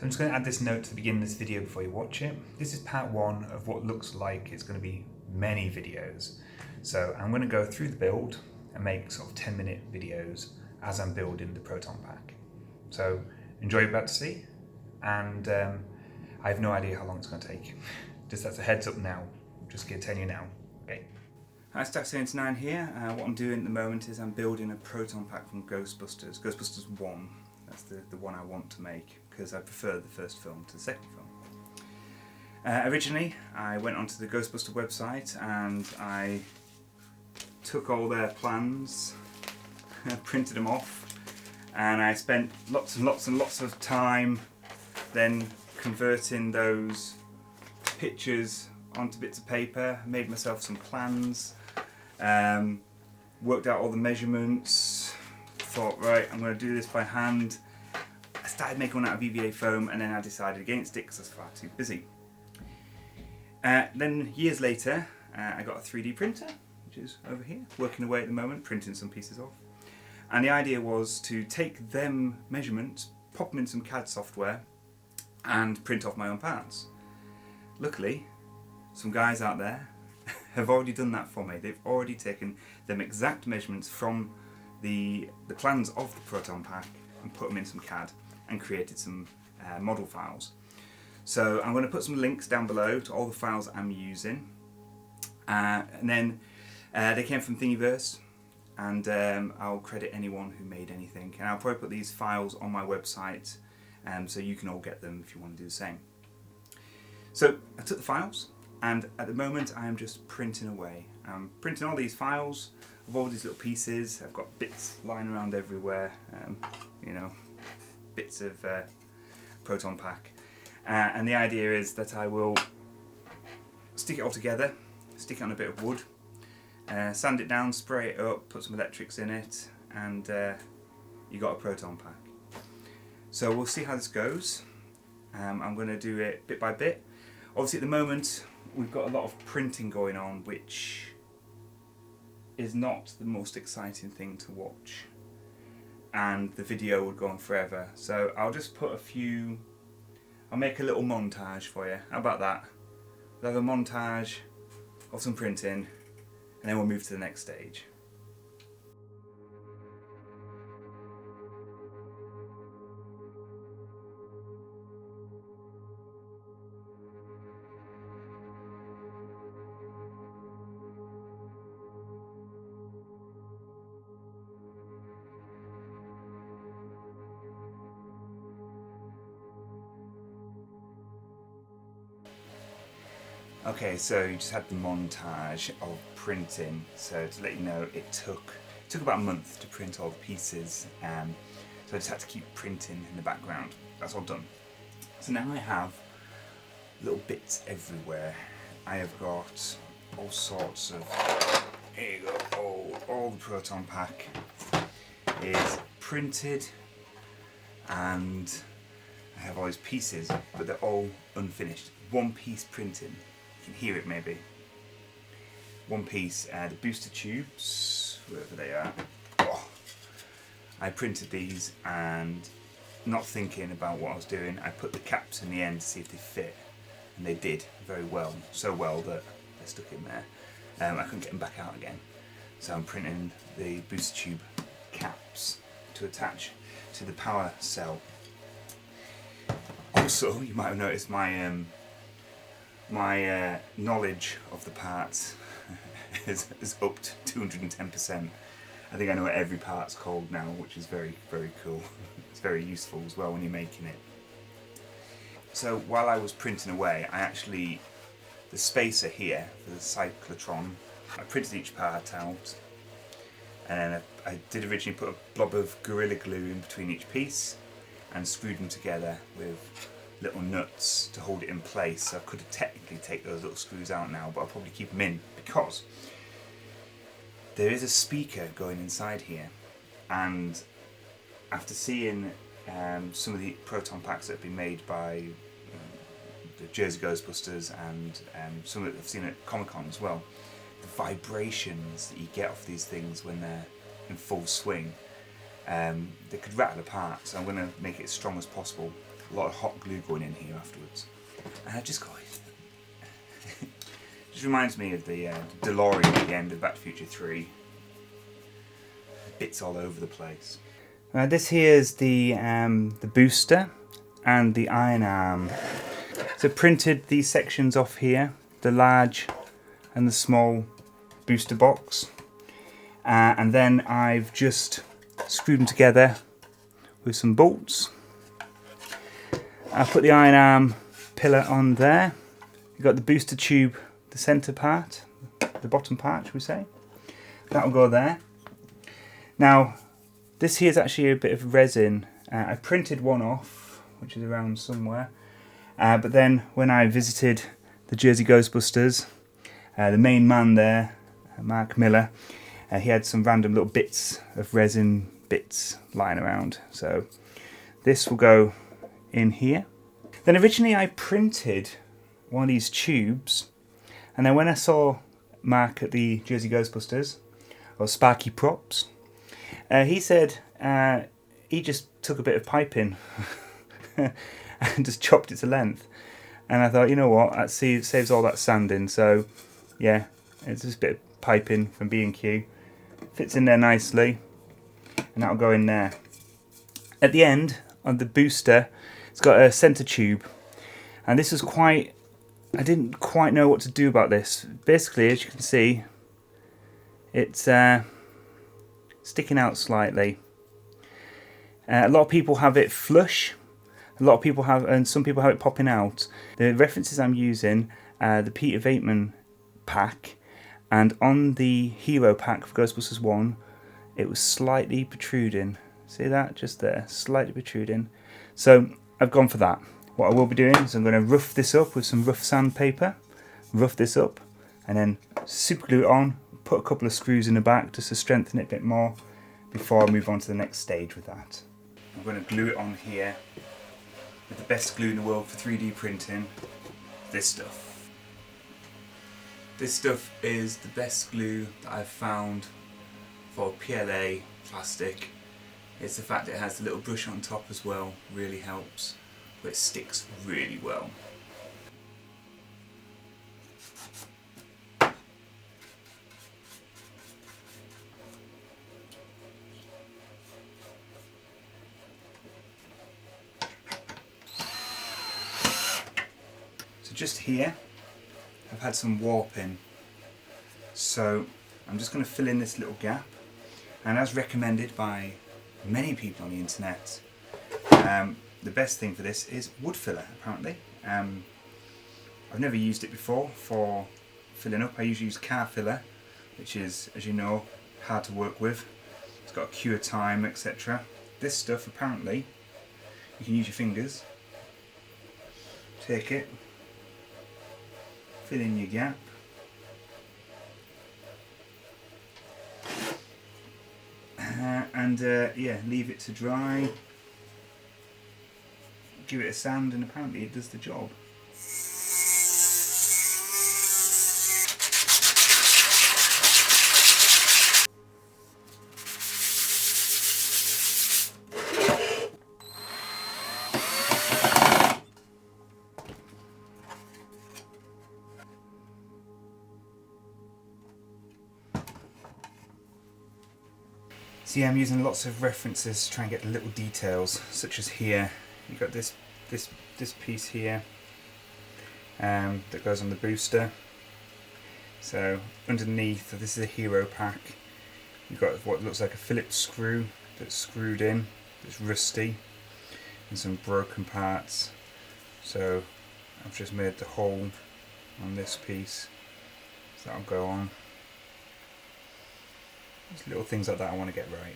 So I'm just going to add this note to the beginning of this video before you watch it. This is part one of what looks like it's going to be many videos. So I'm going to go through the build and make sort of 10-minute videos as I'm building the Proton Pack. So enjoy what you're about to see, and I have no idea how long it's going to take. Just that's a heads up now, just going to tell you now. Okay. Hi, Stack79 here. What I'm doing at the moment is I'm building a Proton Pack from Ghostbusters. Ghostbusters 1, that's the one I want to make, because I prefer the first film to the second film. Originally, I went onto the Ghostbuster website and I took all their plans, printed them off, and I spent lots and lots and lots of time then converting those pictures onto bits of paper, made myself some plans, worked out all the measurements, thought, right, I'm going to do this by hand. I started making one out of EVA foam, and then I decided against it because I was far too busy. Then years later, I got a 3D printer, which is over here, working away at the moment, printing some pieces off. And the idea was to take them measurements, pop them in some CAD software, and print off my own parts. Luckily, some guys out there have already done that for me. They've already taken them exact measurements from the plans of the Proton Pack and put them in some CAD and created some model files. So I'm going to put some links down below to all the files I'm using. And then they came from Thingiverse, and I'll credit anyone who made anything. And I'll probably put these files on my website so you can all get them if you want to do the same. So I took the files, and at the moment I am just printing away. I'm printing all these files of all these little pieces. I've got bits lying around everywhere, you know, bits of Proton Pack. And the idea is that I will stick it all together, stick it on a bit of wood, sand it down, spray it up, put some electrics in it, and you got a Proton Pack. So we'll see how this goes. I'm going to do it bit by bit. Obviously at the moment we've got a lot of printing going on, which is not the most exciting thing to watch, and the video would go on forever. So I'll just put I'll make a little montage for you. How about that? We'll have a montage of some printing, and then we'll move to the next stage. Okay, so you just had the montage of printing. So to let you know, it took about a month to print all the pieces. So I just had to keep printing in the background. That's all done. So now I have little bits everywhere. I have got all sorts of, here you go, all the Proton Pack is printed, and I have all these pieces, but they're all unfinished. One piece printing. You can hear it maybe. One piece, the booster tubes, wherever they are. Oh, I printed these, and not thinking about what I was doing, I put the caps in the end to see if they fit, and they did very well, so well that they're stuck in there. I couldn't get them back out again, so I'm printing the booster tube caps to attach to the power cell. Also, you might have noticed my knowledge of the parts is upped 210%. I think I know what every part's called now, which is very, very cool. It's very useful as well when you're making it. So while I was printing away, the spacer here for the cyclotron, I printed each part out, and I did originally put a blob of Gorilla Glue in between each piece and screwed them together with little nuts to hold it in place. So I could technically take those little screws out now, but I'll probably keep them in because there is a speaker going inside here, and after seeing some of the Proton Packs that have been made by the Jersey Ghostbusters and some that I've seen at Comic-Con as well, the vibrations that you get off these things when they're in full swing, they could rattle apart, so I'm going to make it as strong as possible. a lot of hot glue going in here afterwards. And I just got it. Just reminds me of the DeLorean at the end of Back to the Future 3. Bits all over the place. This here is the booster and the iron arm. So printed these sections off here, the large and the small booster box, and then I've just screwed them together with some bolts. I put the iron arm pillar on there. You've got the booster tube, the centre part, the bottom part, should we say. That will go there. Now, this here is actually a bit of resin. I printed one off, which is around somewhere. But then when I visited the Jersey Ghostbusters, the main man there, Mark Miller, he had some random little bits of resin bits lying around. So this will go in here. Then originally I printed one of these tubes, and then when I saw Mark at the Jersey Ghostbusters, or Sparky Props, he said he just took a bit of piping and just chopped it to length. And I thought, you know what, that saves all that sanding. So yeah, it's just a bit of piping from B&Q. Fits in there nicely, and that'll go in there. At the end of the booster, it's got a centre tube, and this was I didn't quite know what to do about this. Basically, as you can see, it's sticking out slightly. A lot of people have it flush. A lot of people have, and some people have it popping out. The references I'm using are the Peter Veitman pack, and on the Hero pack for Ghostbusters 1, it was slightly protruding. See that? Just there, slightly protruding. So I've gone for that. What I will be doing is I'm going to rough this up with some rough sandpaper, rough this up, and then super glue it on, put a couple of screws in the back just to strengthen it a bit more before I move on to the next stage with that. I'm going to glue it on here with the best glue in the world for 3D printing, this stuff. This stuff is the best glue that I've found for PLA plastic. It's the fact that it has the little brush on top as well, really helps, but it sticks really well. So just here, I've had some warping, so I'm just going to fill in this little gap, and as recommended by many people on the internet, the best thing for this is wood filler, apparently. I've never used it before for filling up. I usually use car filler, which is, as you know, hard to work with. It's got a cure time, etc. This stuff, apparently, you can use your fingers, take it, fill in your gap, and yeah, leave it to dry, give it a sand, and apparently it does the job. So yeah, I'm using lots of references to try and get the little details, such as here. You've got this piece here that goes on the booster. So underneath, this is a Hero pack. You've got what looks like a Phillips screw that's screwed in, that's rusty, and some broken parts. So I've just made the hole on this piece, so that'll go on. Just little things like that I want to get right.